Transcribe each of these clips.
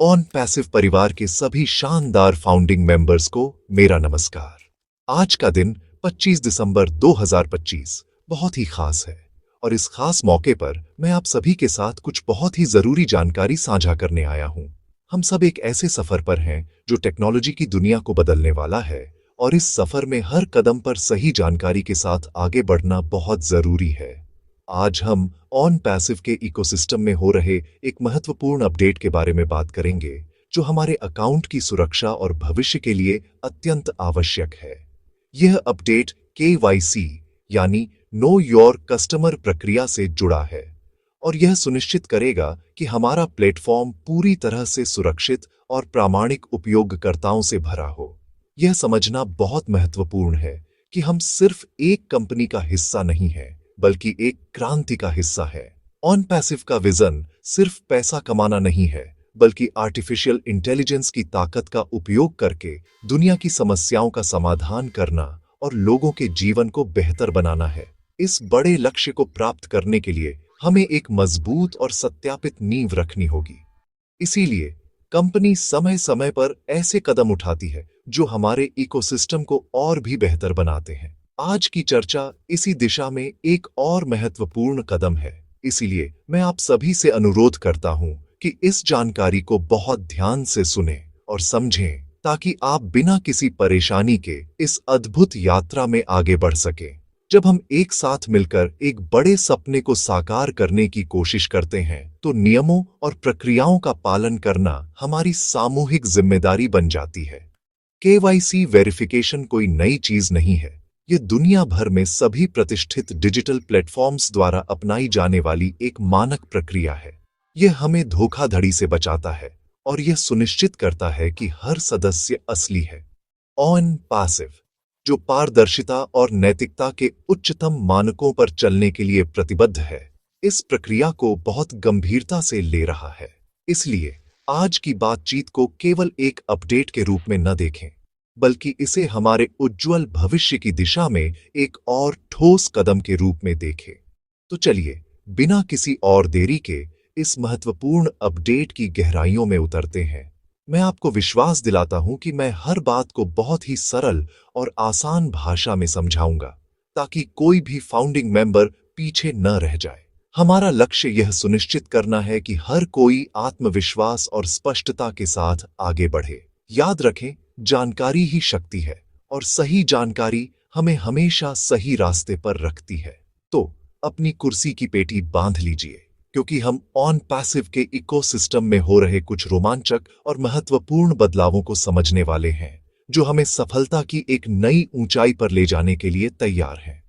On passive परिवार के सभी शानदार फाउंडिंग मेंबर्स को मेरा नमस्कार। आज का दिन 25 दिसंबर 2025 बहुत ही खास है और इस खास मौके पर मैं आप सभी के साथ कुछ बहुत ही जरूरी जानकारी साझा करने आया हूं। हम सब एक ऐसे सफर पर हैं जो टेक्नोलॉजी की दुनिया को बदलने वाला है और इस सफर में हर कदम पर सही जानकारी के साथ आगे बढ़ना बहुत जरूरी है। आज हम ऑन पैसिव के इकोसिस्टम में हो रहे एक महत्वपूर्ण अपडेट के बारे में बात करेंगे जो हमारे अकाउंट की सुरक्षा और भविष्य के लिए अत्यंत आवश्यक है। यह अपडेट KYC यानी नो योर कस्टमर प्रक्रिया से जुड़ा है और यह सुनिश्चित करेगा कि हमारा प्लेटफॉर्म पूरी तरह से सुरक्षित और प्रामाणिक उपयोगकर्ताओं से भरा हो। यह समझना बहुत महत्वपूर्ण है कि हम सिर्फ एक कंपनी का हिस्सा नहीं हैं, बल्कि एक क्रांति का हिस्सा है। ऑन पैसिव का विजन सिर्फ पैसा कमाना नहीं है, बल्कि आर्टिफिशियल इंटेलिजेंस की ताकत का उपयोग करके दुनिया की समस्याओं का समाधान करना और लोगों के जीवन को बेहतर बनाना है। इस बड़े लक्ष्य को प्राप्त करने के लिए हमें एक मजबूत और सत्यापित नींव रखनी होगी। इसीलिए कंपनी समय समय पर ऐसे कदम उठाती है जो हमारे इकोसिस्टम को और भी बेहतर बनाते हैं। आज की चर्चा इसी दिशा में एक और महत्वपूर्ण कदम है। इसीलिए मैं आप सभी से अनुरोध करता हूं कि इस जानकारी को बहुत ध्यान से सुनें और समझें ताकि आप बिना किसी परेशानी के इस अद्भुत यात्रा में आगे बढ़ सकें। जब हम एक साथ मिलकर एक बड़े सपने को साकार करने की कोशिश करते हैं तो नियमों और प्रक्रियाओं का पालन करना हमारी सामूहिक जिम्मेदारी बन जाती है। KYC वेरिफिकेशन कोई नई चीज नहीं है। यह दुनिया भर में सभी प्रतिष्ठित डिजिटल प्लेटफॉर्म्स द्वारा अपनाई जाने वाली एक मानक प्रक्रिया है। यह हमें धोखाधड़ी से बचाता है और यह सुनिश्चित करता है कि हर सदस्य असली है। ऑन पैसिव, जो पारदर्शिता और नैतिकता के उच्चतम मानकों पर चलने के लिए प्रतिबद्ध है, इस प्रक्रिया को बहुत गंभीरता से ले रहा है। इसलिए आज की बातचीत को केवल एक अपडेट के रूप में न देखें, बल्कि इसे हमारे उज्जवल भविष्य की दिशा में एक और ठोस कदम के रूप में देखें। तो चलिए बिना किसी और देरी के इस महत्वपूर्ण अपडेट की गहराइयों में उतरते हैं। मैं आपको विश्वास दिलाता हूं कि मैं हर बात को बहुत ही सरल और आसान भाषा में समझाऊंगा ताकि कोई भी फाउंडिंग मेंबर पीछे न रह जाए। हमारा लक्ष्य यह सुनिश्चित करना है कि हर कोई आत्मविश्वास और स्पष्टता के साथ आगे बढ़े। याद रखें, जानकारी ही शक्ति है और सही जानकारी हमें हमेशा सही रास्ते पर रखती है। तो अपनी कुर्सी की पेटी बांध लीजिए, क्योंकि हम ऑन पैसिव के इकोसिस्टम में हो रहे कुछ रोमांचक और महत्वपूर्ण बदलावों को समझने वाले हैं जो हमें सफलता की एक नई ऊंचाई पर ले जाने के लिए तैयार हैं।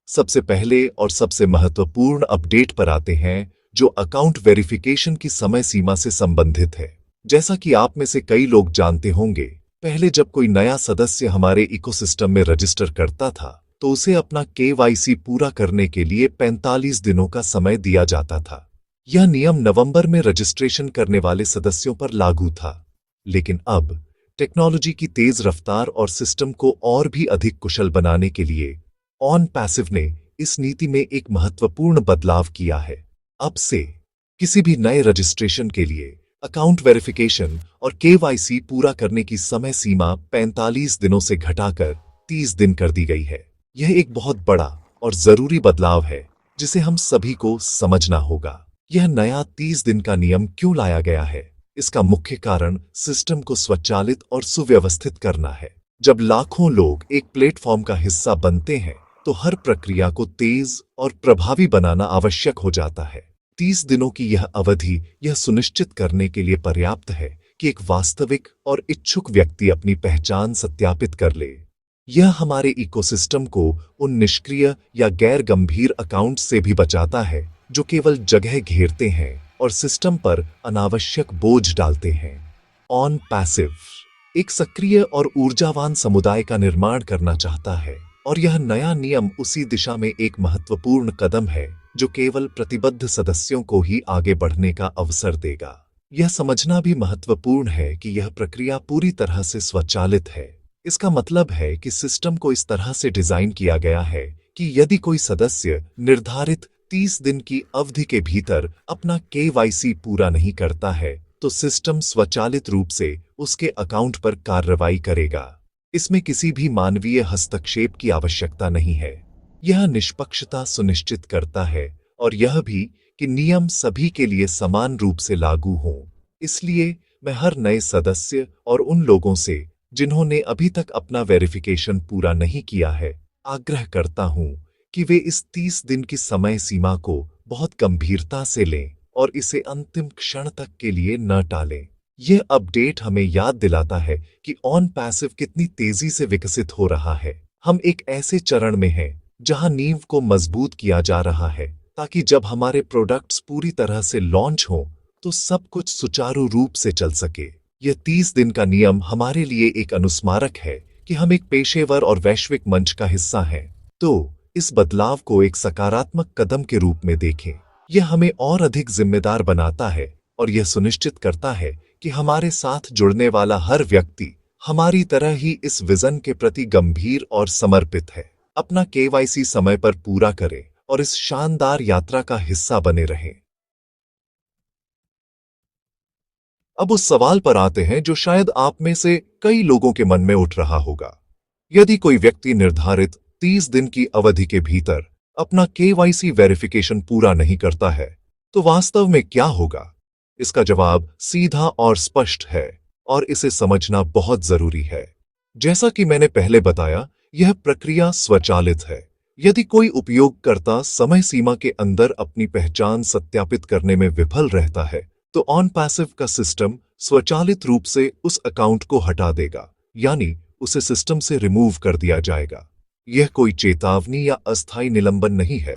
सबसे पहले और सबसे महत्वपूर्ण अपडेट पर आते हैं, जो अकाउंट वेरिफिकेशन की समय सीमा से संबंधित है। जैसा कि आप में से कई लोग जानते होंगे, पहले जब कोई नया सदस्य हमारे इकोसिस्टम में रजिस्टर करता था तो उसे अपना KYC पूरा करने के लिए 45 दिनों का समय दिया जाता था। यह नियम नवंबर में रजिस्ट्रेशन करने वाले सदस्यों पर लागू था, लेकिन अब टेक्नोलॉजी की तेज रफ्तार और सिस्टम को और भी अधिक कुशल बनाने के लिए ऑन पैसिव ने इस नीति में एक महत्वपूर्ण बदलाव किया है। अब से किसी भी नए रजिस्ट्रेशन के लिए अकाउंट वेरिफिकेशन और KYC पूरा करने की समय सीमा 45 दिनों से घटाकर 30 दिन कर दी गई है। यह एक बहुत बड़ा और जरूरी बदलाव है जिसे हम सभी को समझना होगा। यह नया 30 दिन का नियम क्यों लाया गया है? इसका मुख्य कारण सिस्टम को स्वचालित और सुव्यवस्थित करना है। जब लाखों लोग एक प्लेटफॉर्म का हिस्सा बनते हैं तो हर प्रक्रिया को तेज और प्रभावी बनाना आवश्यक हो जाता है। 30 दिनों की यह अवधि यह सुनिश्चित करने के लिए पर्याप्त है कि एक वास्तविक और इच्छुक व्यक्ति अपनी पहचान सत्यापित कर ले। यह हमारे इकोसिस्टम को उन निष्क्रिय या गैर गंभीर अकाउंट से भी बचाता है जो केवल जगह घेरते हैं और सिस्टम पर अनावश्यक बोझ डालते हैं। ऑन पैसिव एक सक्रिय और ऊर्जावान समुदाय का निर्माण करना चाहता है और यह नया नियम उसी दिशा में एक महत्वपूर्ण कदम है जो केवल प्रतिबद्ध सदस्यों को ही आगे बढ़ने का अवसर देगा। यह समझना भी महत्वपूर्ण है कि यह प्रक्रिया पूरी तरह से स्वचालित है। इसका मतलब है कि सिस्टम को इस तरह से डिजाइन किया गया है कि यदि कोई सदस्य निर्धारित 30 दिन की अवधि के भीतर अपना केवाईसी पूरा नहीं करता है तो सिस्टम स्वचालित रूप से उसके अकाउंट पर कार्रवाई करेगा। इसमें किसी भी मानवीय हस्तक्षेप की आवश्यकता नहीं है। यह निष्पक्षता सुनिश्चित करता है और यह भी कि नियम सभी के लिए समान रूप से लागू हों। इसलिए मैं हर नए सदस्य और उन लोगों से जिन्होंने अभी तक अपना वेरिफिकेशन पूरा नहीं किया है, आग्रह करता हूं कि वे इस 30 दिन की समय सीमा को बहुत गंभीरता से लें और इसे अंतिम क्षण तक के लिए न टालें। यह अपडेट हमें याद दिलाता है कि ऑन पैसिव कितनी तेजी से विकसित हो रहा है। हम एक ऐसे चरण में हैं जहां नींव को मजबूत किया जा रहा है ताकि जब हमारे प्रोडक्ट्स पूरी तरह से लॉन्च हों तो सब कुछ सुचारू रूप से चल सके। यह 30 दिन का नियम हमारे लिए एक अनुस्मारक है कि हम एक पेशेवर और वैश्विक मंच का हिस्सा हैं। तो इस बदलाव को एक सकारात्मक कदम के रूप में देखें। यह हमें और अधिक जिम्मेदार बनाता है और यह सुनिश्चित करता है कि हमारे साथ जुड़ने वाला हर व्यक्ति हमारी तरह ही इस विजन के प्रति गंभीर और समर्पित है। अपना केवाईसी समय पर पूरा करें और इस शानदार यात्रा का हिस्सा बने रहें। अब उस सवाल पर आते हैं जो शायद आप में से कई लोगों के मन में उठ रहा होगा। यदि कोई व्यक्ति निर्धारित 30 दिन की अवधि के भीतर अपना केवाईसी वेरिफिकेशन पूरा नहीं करता है, तो वास्तव में क्या होगा? इसका जवाब सीधा और स्पष्ट है और इसे समझना बहुत जरूरी है। जैसा कि मैंने पहले बताया, यह प्रक्रिया स्वचालित है। यदि कोई उपयोगकर्ता समय सीमा के अंदर अपनी पहचान सत्यापित करने में विफल रहता है, तो ऑन पैसिव का सिस्टम स्वचालित रूप से उस अकाउंट को हटा देगा, यानी उसे सिस्टम से रिमूव कर दिया जाएगा। यह कोई चेतावनी या अस्थायी निलंबन नहीं है,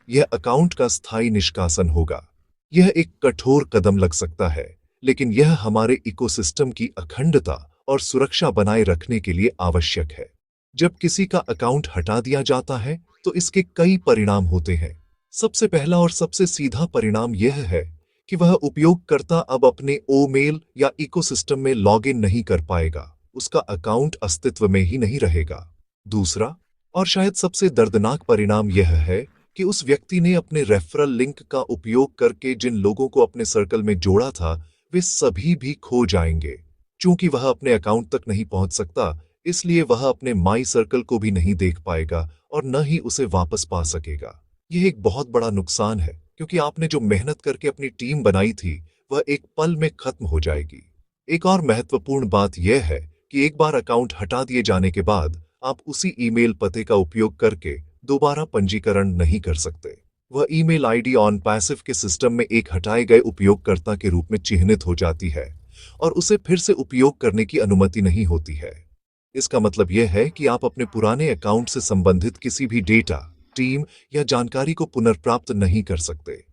यह अकाउंट का स्थायी निष्कासन होगा। यह एक कठोर कदम लग सकता है, लेकिन यह हमारे इकोसिस्टम की अखंडता और सुरक्षा बनाए रखने के लिए आवश्यक है। जब किसी का अकाउंट हटा दिया जाता है, तो इसके कई परिणाम होते हैं। सबसे पहला और सबसे सीधा परिणाम यह है कि वह उपयोगकर्ता अब अपने ईमेल या इकोसिस्टम में लॉगिन नहीं कर पाएगा। उसका अकाउंट अस्तित्व में ही नहीं रहेगा। दूसरा और शायद सबसे दर्दनाक परिणाम यह है कि उस व्यक्ति ने अपने रेफरल लिंक का उपयोग करके जिन लोगों को अपने सर्कल में जोड़ा था, वे सभी भी खो जाएंगे। चूंकि वह अपने अकाउंट तक नहीं पहुंच सकता, इसलिए वह अपने माई सर्कल को भी नहीं देख पाएगा और न ही उसे वापस पा सकेगा। यह एक बहुत बड़ा नुकसान है, क्योंकि आपने जो मेहनत करके अपनी टीम बनाई थी, वह एक पल में खत्म हो जाएगी। एक और महत्वपूर्ण बात यह है कि एक बार अकाउंट हटा दिए जाने के बाद आप उसी ईमेल पते का उपयोग करके दोबारा पंजीकरण नहीं कर सकते। वह ईमेल आईडी ऑन पैसिव के सिस्टम में एक हटाए गए उपयोगकर्ता के रूप में चिह्नित हो जाती है और उसे फिर से उपयोग करने की अनुमति नहीं होती है। इसका मतलब यह है कि आप अपने पुराने अकाउंट से संबंधित किसी भी डेटा, टीम या जानकारी को पुनर्प्राप्त नहीं कर सकते।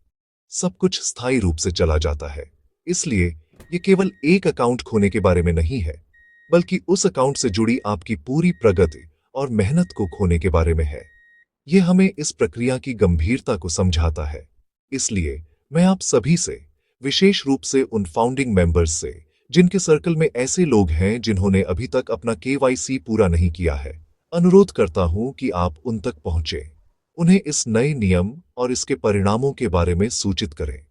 सब कुछ स्थायी रूप से चला जाता है। इसलिए ये केवल एक अकाउंट खोने के बारे में नहीं है, बल्कि उस अकाउंट से जुड़ी आपकी पूरी प्रगति और मेहनत को खोने के बारे में है। यह हमें इस प्रक्रिया की गंभीरता को समझाता है। इसलिए मैं आप सभी से, विशेष रूप से उन फाउंडिंग मेंबर्स से जिनके सर्कल में ऐसे लोग हैं जिन्होंने अभी तक अपना केवाईसी पूरा नहीं किया है, अनुरोध करता हूं कि आप उन तक पहुंचे, उन्हें इस नए नियम और इसके परिणामों के बारे में सूचित करें।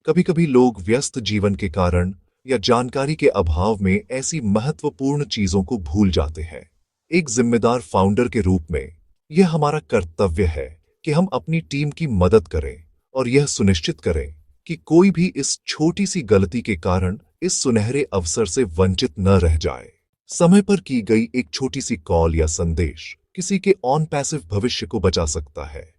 कभी-कभी लोग व्यस्त जीवन के कारण या जानकारी के अभाव में ऐसी महत्वपूर्ण चीजों को भूल जाते हैं। एक जिम्मेदार फाउंडर के रूप में यह हमारा कर्तव्य है कि हम अपनी टीम की मदद करें और यह सुनिश्चित करें कि कोई भी इस छोटी सी गलती के कारण इस सुनहरे अवसर से वंचित न रह जाए। समय पर की गई एक छोटी सी कॉल या संदेश किसी के ऑन पैसिव भविष्य को बचा सकता है।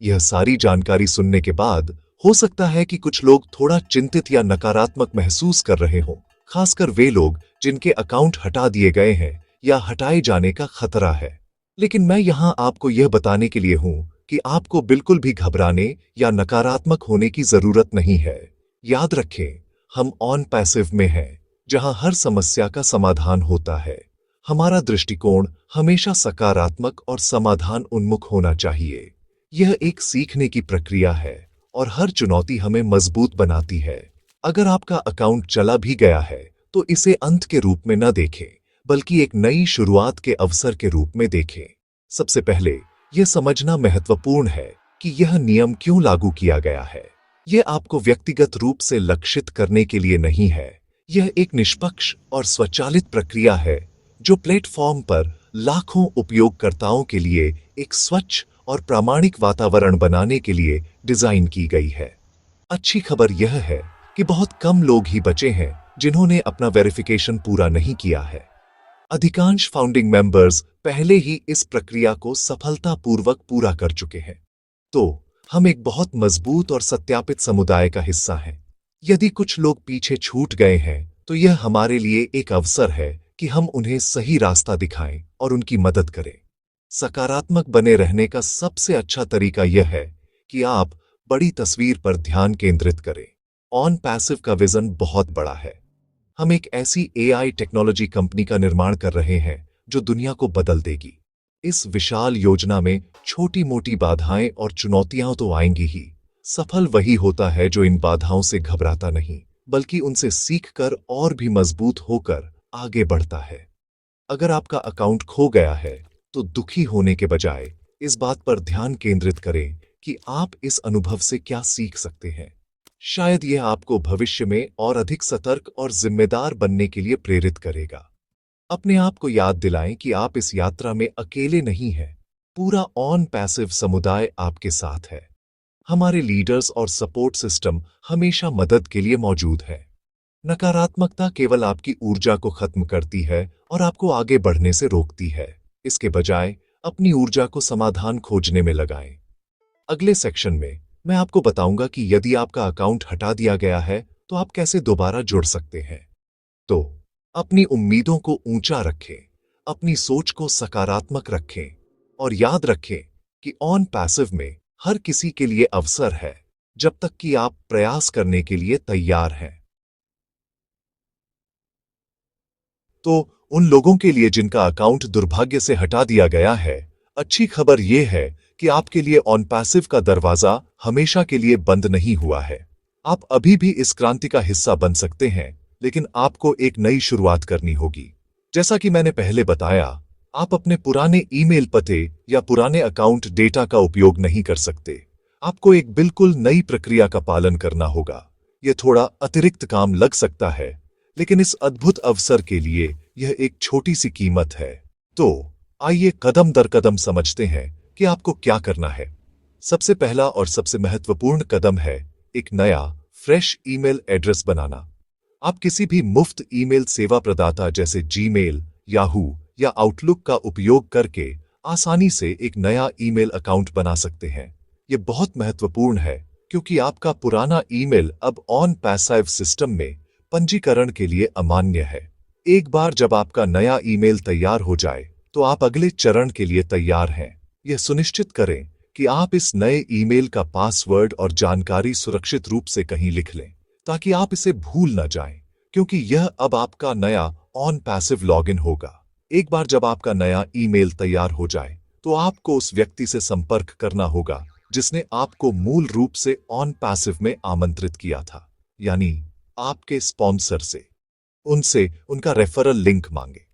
यह सारी जानकारी सुनने के बाद हो सकता है कि कुछ लोग थोड़ा चिंतित या नकारात्मक महसूस कर रहे हों, खासकर वे लोग जिनके अकाउंट हटा दिए गए हैं या हटाए जाने का खतरा है। लेकिन मैं यहां आपको यह बताने के लिए हूं कि आपको बिल्कुल भी घबराने या नकारात्मक होने की जरूरत नहीं है। याद रखें, हम ऑन पैसिव में हैं, जहां हर समस्या का समाधान होता है। हमारा दृष्टिकोण हमेशा सकारात्मक और समाधान उन्मुख होना चाहिए। यह एक सीखने की प्रक्रिया है और हर चुनौती हमें मजबूत बनाती है। अगर आपका अकाउंट चला भी गया है, तो इसे अंत के रूप में न देखें, बल्कि एक नई शुरुआत के अवसर के रूप में देखें। सबसे पहले यह समझना महत्वपूर्ण है कि यह नियम क्यों लागू किया गया है। यह आपको व्यक्तिगत रूप से लक्षित करने के लिए नहीं है। यह एक निष्पक्ष और स्वचालित प्रक्रिया है जो प्लेटफॉर्म पर लाखों उपयोगकर्ताओं के लिए एक स्वच्छ और प्रामाणिक वातावरण बनाने के लिए डिजाइन की गई है। अच्छी खबर यह है कि बहुत कम लोग ही बचे हैं जिन्होंने अपना वेरिफिकेशन पूरा नहीं किया है। अधिकांश फाउंडिंग मेंबर्स पहले ही इस प्रक्रिया को सफलतापूर्वक पूरा कर चुके हैं। तो हम एक बहुत मजबूत और सत्यापित समुदाय का हिस्सा हैं। यदि कुछ लोग पीछे छूट गए हैं तो यह हमारे लिए एक अवसर है कि हम उन्हें सही रास्ता दिखाएं और उनकी मदद करें। सकारात्मक बने रहने का सबसे अच्छा तरीका यह है कि आप बड़ी तस्वीर पर ध्यान केंद्रित करें। ऑन पैसिव का विजन बहुत बड़ा है। हम एक ऐसी एआई टेक्नोलॉजी कंपनी का निर्माण कर रहे हैं जो दुनिया को बदल देगी। इस विशाल योजना में छोटी मोटी बाधाएं और चुनौतियां तो आएंगी ही। सफल वही होता है जो इन बाधाओं से घबराता नहीं, बल्कि उनसे सीखकर और भी मजबूत होकर आगे बढ़ता है। अगर आपका अकाउंट खो गया है तो दुखी होने के बजाय इस बात पर ध्यान केंद्रित करें कि आप इस अनुभव से क्या सीख सकते हैं। शायद यह आपको भविष्य में और अधिक सतर्क और जिम्मेदार बनने के लिए प्रेरित करेगा। अपने आप को याद दिलाएं कि आप इस यात्रा में अकेले नहीं हैं। पूरा ऑन पैसिव समुदाय आपके साथ है। हमारे लीडर्स और सपोर्ट सिस्टम हमेशा मदद के लिए मौजूद है। नकारात्मकता केवल आपकी ऊर्जा को खत्म करती है और आपको आगे बढ़ने से रोकती है। इसके बजाय अपनी ऊर्जा को समाधान खोजने में लगाएं। अगले सेक्शन में मैं आपको बताऊंगा कि यदि आपका अकाउंट हटा दिया गया है तो आप कैसे दोबारा जुड़ सकते हैं। तो अपनी उम्मीदों को ऊंचा रखें, अपनी सोच को सकारात्मक रखें और याद रखें कि ऑन पैसिव में हर किसी के लिए अवसर है जब तक कि आप प्रयास करने के लिए तैयार हैं। तो उन लोगों के लिए जिनका अकाउंट दुर्भाग्य से हटा दिया गया है, अच्छी खबर यह है कि आपके लिए ऑन पैसिव का दरवाजा हमेशा के लिए बंद नहीं हुआ है। आप अभी भी इस क्रांति का हिस्सा बन सकते हैं, लेकिन आपको एक नई शुरुआत करनी होगी। जैसा कि मैंने पहले बताया, आप अपने पुराने ईमेल पते या पुराने अकाउंट डेटा का उपयोग नहीं कर सकते। आपको एक बिल्कुल नई प्रक्रिया का पालन करना होगा। यह थोड़ा अतिरिक्त काम लग सकता है, लेकिन इस अद्भुत अवसर के लिए यह एक छोटी सी कीमत है। तो आइए कदम दर कदम समझते हैं कि आपको क्या करना है। सबसे पहला और सबसे महत्वपूर्ण कदम है एक नया फ्रेश ईमेल एड्रेस बनाना। आप किसी भी मुफ्त ईमेल सेवा प्रदाता जैसे जीमेल, याहू या आउटलुक का उपयोग करके आसानी से एक नया ईमेल अकाउंट बना सकते हैं। यह बहुत महत्वपूर्ण है क्योंकि आपका पुराना ईमेल अब ऑन पैसिव सिस्टम में पंजीकरण के लिए अमान्य है। एक बार जब आपका नया ईमेल तैयार हो जाए तो आप अगले चरण के लिए तैयार हैं। यह सुनिश्चित करें कि आप इस नए ईमेल का पासवर्ड और जानकारी सुरक्षित रूप से कहीं लिख लें ताकि आप इसे भूल न जाएं, क्योंकि यह अब आपका नया ऑन पैसिव लॉगिन होगा। एक बार जब आपका नया ईमेल तैयार हो जाए तो आपको उस व्यक्ति से संपर्क करना होगा जिसने आपको मूल रूप से ऑन पैसिव में आमंत्रित किया था, यानी आपके स्पॉन्सर से। उनसे उनका रेफरल लिंक मांगे।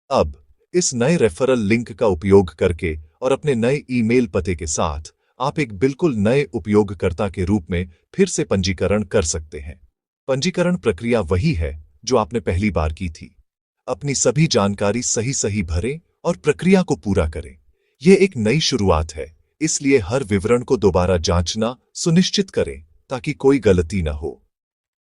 अब इस नए रेफरल लिंक का उपयोग करके और अपने नए ईमेल पते के साथ आप एक बिल्कुल नए उपयोगकर्ता के रूप में फिर से पंजीकरण कर सकते हैं। पंजीकरण प्रक्रिया वही है जो आपने पहली बार की थी। अपनी सभी जानकारी सही सही भरें और प्रक्रिया को पूरा करें। यह एक नई शुरुआत है, इसलिए हर विवरण को दोबारा जांचना सुनिश्चित करें ताकि कोई गलती न हो।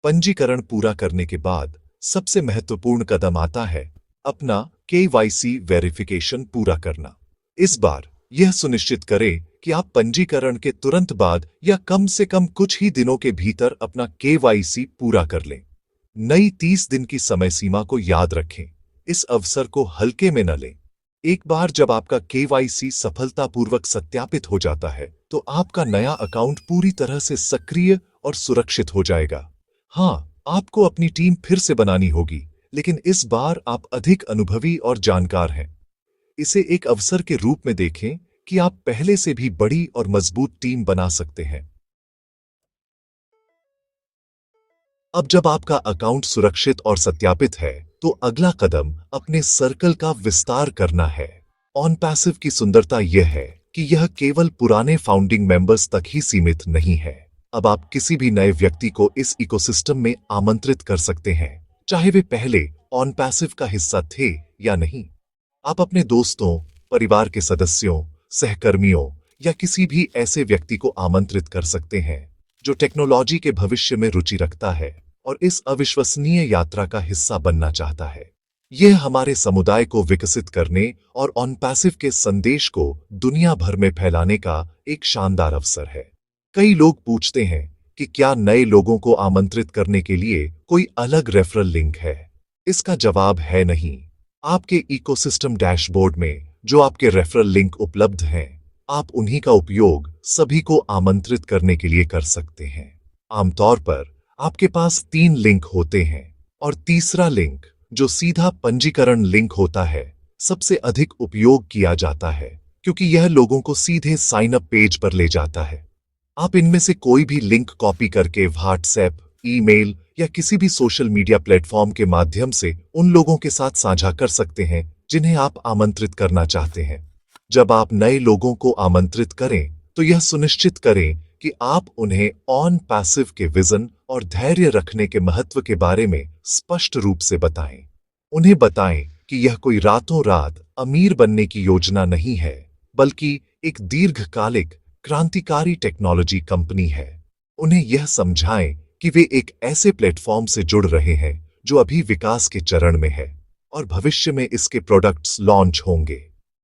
पंजीकरण पूरा करने के बाद सबसे महत्वपूर्ण कदम आता है अपना केवाईसी वेरिफिकेशन पूरा करना। इस बार यह सुनिश्चित करें कि आप पंजीकरण के तुरंत बाद या कम से कम कुछ ही दिनों के भीतर अपना केवाईसी पूरा कर लें। नई 30 दिन की समय सीमा को याद रखें। इस अवसर को हल्के में न लें। एक बार जब आपका केवाईसी सफलतापूर्वक सत्यापित हो जाता है तो आपका नया अकाउंट पूरी तरह से सक्रिय और सुरक्षित हो जाएगा। हाँ, आपको अपनी टीम फिर से बनानी होगी, लेकिन इस बार आप अधिक अनुभवी और जानकार हैं। इसे एक अवसर के रूप में देखें कि आप पहले से भी बड़ी और मजबूत टीम बना सकते हैं। अब जब आपका अकाउंट सुरक्षित और सत्यापित है तो अगला कदम अपने सर्कल का विस्तार करना है। ऑन पैसिव की सुंदरता यह है कि यह केवल पुराने फाउंडिंग मेंबर्स तक ही सीमित नहीं है। अब आप किसी भी नए व्यक्ति को इस इकोसिस्टम में आमंत्रित कर सकते हैं, चाहे वे पहले ऑन पैसिव का हिस्सा थे या नहीं। आप अपने दोस्तों, परिवार के सदस्यों, सहकर्मियों या किसी भी ऐसे व्यक्ति को आमंत्रित कर सकते हैं जो टेक्नोलॉजी के भविष्य में रुचि रखता है और इस अविश्वसनीय यात्रा का हिस्सा बनना चाहता है। यह हमारे समुदाय को विकसित करने और ऑन पैसिव के संदेश को दुनिया भर में फैलाने का एक शानदार अवसर है। कई लोग पूछते हैं कि क्या नए लोगों को आमंत्रित करने के लिए कोई अलग रेफरल लिंक है? इसका जवाब है नहीं। आपके इकोसिस्टम डैशबोर्ड में जो आपके रेफरल लिंक उपलब्ध हैं, आप उन्हीं का उपयोग सभी को आमंत्रित करने के लिए कर सकते हैं। आमतौर पर आपके पास 3 लिंक होते हैं और तीसरा लिंक, जो सीधा पंजीकरण लिंक होता है, सबसे अधिक उपयोग किया जाता है क्योंकि यह लोगों को सीधे साइन अप पेज पर ले जाता है। आप इनमें से कोई भी लिंक कॉपी करके व्हाट्सएप, ईमेल या किसी भी सोशल मीडिया प्लेटफॉर्म के माध्यम से उन लोगों के साथ साझा कर सकते हैं जिन्हें आप आमंत्रित करना चाहते हैं। जब आप नए लोगों को आमंत्रित करें, तो यह सुनिश्चित करें कि आप उन्हें ऑन पैसिव के विजन और धैर्य रखने के महत्व के बारे में स्पष्ट रूप से बताएं। उन्हें बताएं कि यह कोई रातों रात अमीर बनने की योजना नहीं है, बल्कि एक दीर्घकालिक क्रांतिकारी टेक्नोलॉजी कंपनी है। उन्हें यह समझाएं कि वे एक ऐसे प्लेटफॉर्म से जुड़ रहे हैं जो अभी विकास के चरण में है और भविष्य में इसके प्रोडक्ट्स लॉन्च होंगे।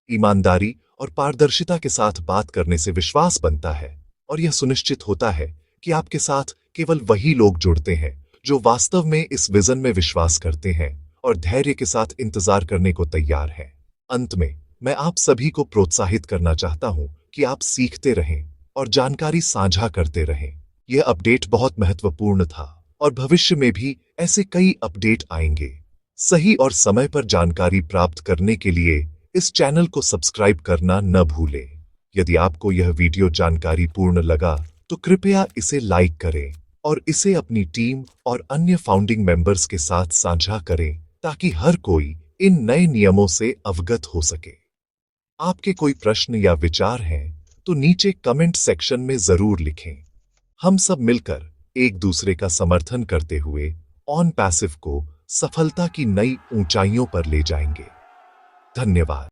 ईमानदारी और पारदर्शिता के साथ बात करने से विश्वास बनता है और यह सुनिश्चित होता है कि आपके साथ केवल वही लोग जुड़ते हैं जो वास्तव में इस विजन में विश्वास करते हैं और धैर्य के साथ इंतजार करने को तैयार हैं। अंत में मैं आप सभी को प्रोत्साहित करना चाहता हूं कि आप सीखते रहें और जानकारी साझा करते रहें। यह अपडेट बहुत महत्वपूर्ण था और भविष्य में भी ऐसे कई अपडेट आएंगे। सही और समय पर जानकारी प्राप्त करने के लिए इस चैनल को सब्सक्राइब करना न भूलें। यदि आपको यह वीडियो जानकारी पूर्ण लगा तो कृपया इसे लाइक करें और इसे अपनी टीम और अन्य फाउंडिंग मेंबर्स के साथ साझा करें ताकि हर कोई इन नए नियमों से अवगत हो सके। आपके कोई प्रश्न या विचार हैं तो नीचे कमेंट सेक्शन में जरूर लिखें। हम सब मिलकर एक दूसरे का समर्थन करते हुए ऑन पैसिव को सफलता की नई ऊंचाइयों पर ले जाएंगे। धन्यवाद।